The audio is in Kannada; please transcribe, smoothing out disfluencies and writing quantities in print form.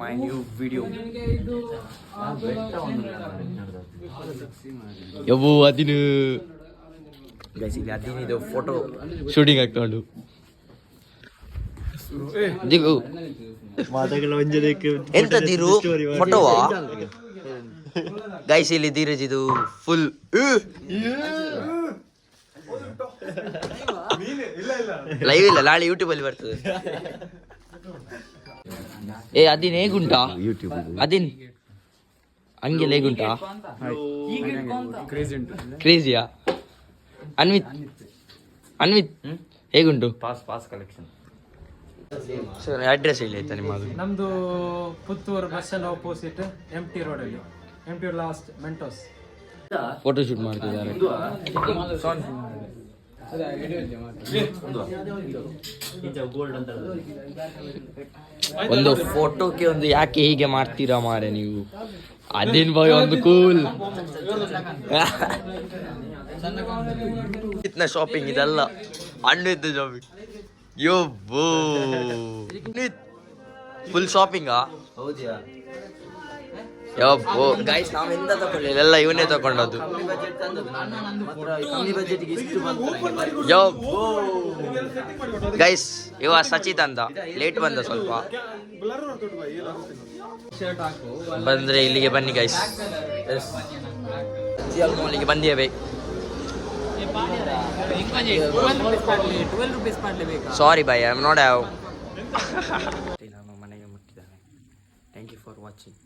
My new video. ಯವ್ವು ಅದಿನು ಗೈಸ್ ಇಲ್ಲಿ ಅದಿನಿದು ಫೋಟೋ ಶೂಟಿಂಗ್ ಆಗ್ತಾ ಉಂಟು. ದಿಗು ಎಂತದಿರು ಫೋಟೋವಾ ಗೈಸ್ ಇಲ್ಲಿ ಧೀರಜ್ ಇದು ಫುಲ್ ಲೈವ್ ಇಲ್ಲ ನಾಳೆ ಯೂಟ್ಯೂಬ್ ಅಲ್ಲಿ ಬರ್ತದೆ. ಏ ಅದಿನ್ ಹೇಗುಂಟಾ ಯೂಟ್ಯೂಬ್ ಅದಿನ್ ಹಂಗೆಲ್ಲ ಹೇಗುಂಟಾ ಕ್ರೇಜಿಯಾ ಅನ್ವಿತ್ ಹೇಗುಂಟು ಪಾಸ್ ಕಲೆಕ್ಷನ್ ಅಡ್ರೆಸ್ ಹೇಳಿ ಆಯ್ತಾ ನಿಮ್ಮದು? ನಮ್ದು Puttur bus stand opposite MT road ಅಲ್ಲಿ MT last Mentos photo shoot ಮಾಡ್ತಿದ್ದಾರೆ. ಒಂದು ಫೋಟೋಕ್ಕೆ ಒಂದು ಯಾಕೆ ಹೀಗೆ ಮಾಡ್ತೀರಾ ಮಾರೆ ನೀವು? ಅದೇನ್ ಬಾಯ್ ಒಂದು ಕೂಲ್ ಇತ್ನ ಶಾಪಿಂಗ್ ಇದೆಲ್ಲ ಅಣ್ಣಿದ್ದು ಶಾಪಿಂಗ್ ಯೋಬ್ಬೋ ಫುಲ್ ಶಾಪಿಂಗಾ? ಯಪ್ಪೋ ಗೈಸ್ ನಾವ್ ಎಂತ ತಕೊಳ್ಳಿಲ್ಲ, ಎಲ್ಲ ಇವನೇ ತಕೊಂಡದ್ದು. ಯಪ್ಪೋ ಗೈಸ್ ಇವ ಸಚಿತ್ ಅಂತ ಲೇಟ್ ಬಂದ ಸ್ವಲ್ಪ. ಬಂದ್ರೆ ಇಲ್ಲಿಗೆ ಬನ್ನಿ ಗೈಸ್, ಇಲ್ಲಿಗೆ ಬಂದಿದ್ದೇವೆ. Sorry bye I am not have. ನಾನು ಮನೆಗೆ ಮುಟ್ಟಿದ್ದಾನೆ. Thank you for watching.